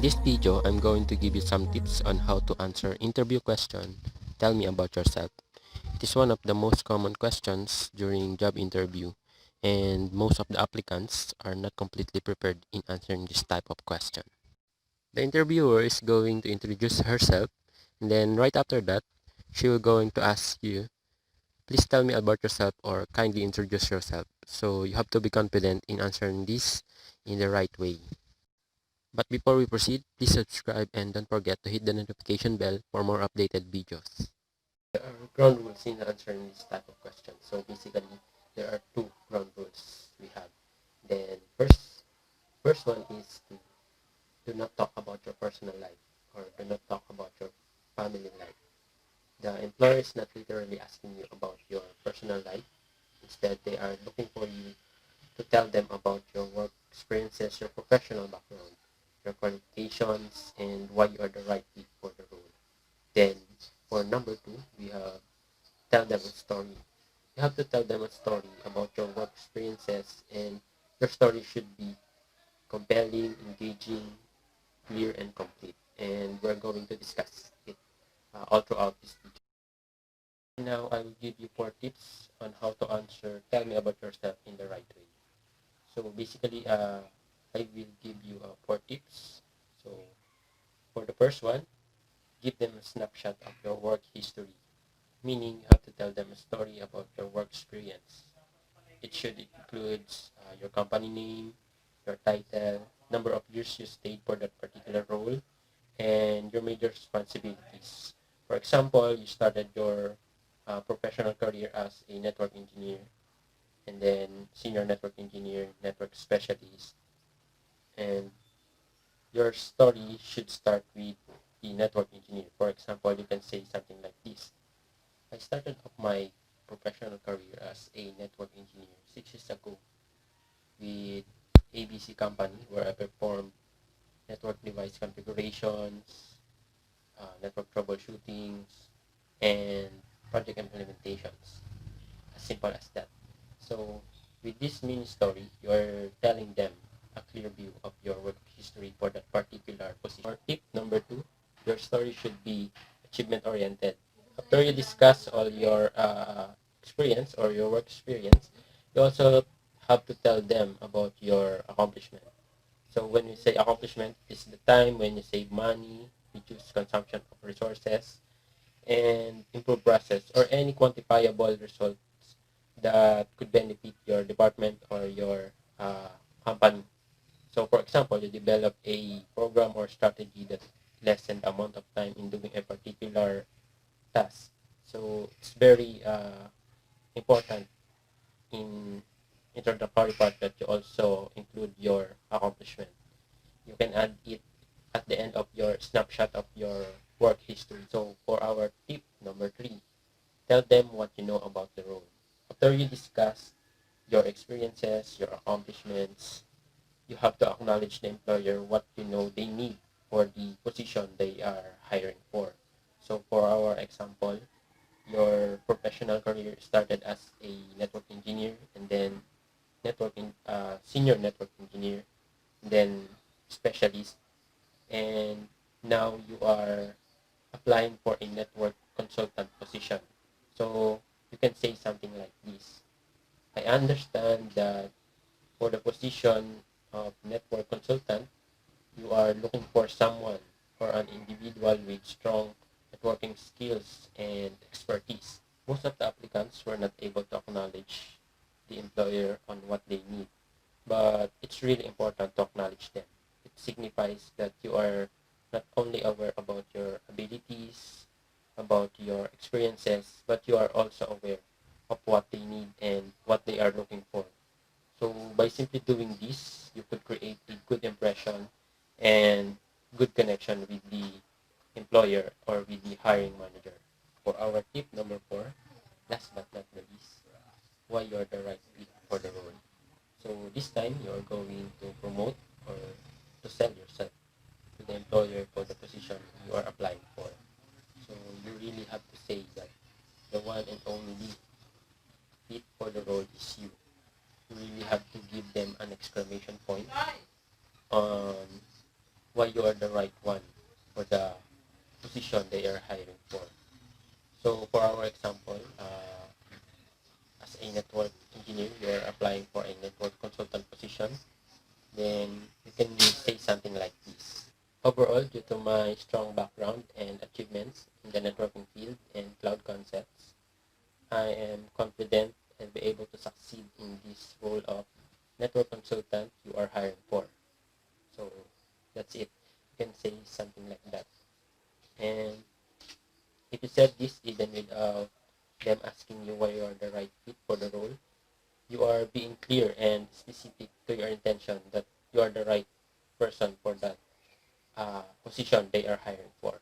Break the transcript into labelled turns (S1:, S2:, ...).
S1: In this video, I'm going to give you some tips on how to answer interview question. Tell me about yourself. It is one of the most common questions during job interview, and most of the applicants are not completely prepared in answering this type of question. The interviewer is going to introduce herself, and then right after that, she will going to ask you, please tell me about yourself or kindly introduce yourself. So you have to be confident in answering this in the right way. But before we proceed, please subscribe and don't forget to hit the notification bell for more updated videos. There are ground rules in answering this type of question. So basically, there are two ground rules we have. Then first one is to do not talk about your personal life or do not talk about your family life. The employer is not literally asking you about your personal life. Instead, they are looking for you to tell them about your work experiences, your professional background, your qualifications, and why you are the right fit for the role. Then, for number two, we have tell them a story. You have to tell them a story about your work experiences, and your story should be compelling, engaging, clear, and complete. And we're going to discuss it all throughout this video. Now, I will give you 4 tips on how to answer tell me about yourself in the right way. So basically, I will give you 4 tips. So for the first one, give them a snapshot of your work history, meaning you have to tell them a story about your work experience. It should include your company name, your title, number of years you stayed for that particular role, and your major responsibilities. For example, you started your professional career as a network engineer, and then senior network engineer, network specialist, and your story should start with the network engineer. For example, you can say something like this. I started off my professional career as a network engineer 6 years ago with ABC company where I performed network device configurations, network troubleshootings, and project implementations. As simple as that. So with this mini story, you're telling them a clear view of your work history for that particular position. Or tip number two, your story should be achievement oriented. After you discuss all your experience or your work experience, you also have to tell them about your accomplishment. So when we say accomplishment, it's the time when you save money, reduce consumption of resources, and improve process or any quantifiable result that could benefit your department or your company. So, for example, you develop a program or strategy that lessen the amount of time in doing a particular task. So, it's very important in introductory part that you also include your accomplishment. You can add it at the end of your snapshot of your work history. So, for our tip number three, tell them what you know about the role. After you discuss your experiences, your accomplishments, you have to acknowledge the employer what you know they need for the position they are hiring for. So for our example, your professional career started as a network engineer and then senior network engineer, then specialist, and now you are applying for a network consultant position. So you can say something like this. I understand that for the position of network consultant, you are looking for someone or an individual with strong networking skills and expertise. Most of the applicants were not able to acknowledge the employer on what they need, but it's really important to acknowledge them. It signifies that you are not only aware about your abilities, about your experiences, but you are also aware of what they need and what they are looking for. So by simply doing this, you could create a good impression and good connection with the employer or with the hiring manager. For our tip number four, last but not the least, why you are the right fit for the role. So this time you are going to promote or to sell yourself to the employer for the position you are applying for. So you really have to say that the one and only fit for the role is you. You really have to give them an exclamation point on why you are the right one for the position they are hiring for. So for our example, as a network engineer, you are applying for a network consultant position, then you can say something like this. Overall, due to my strong background and achievements in the networking field and cloud concepts, I am confident and be able to succeed in this role of network consultant you are hiring for. So that's it. You can say something like that. And if you said this even without them asking you why you are the right fit for the role, you are being clear and specific to your intention that you are the right person for that position they are hiring for.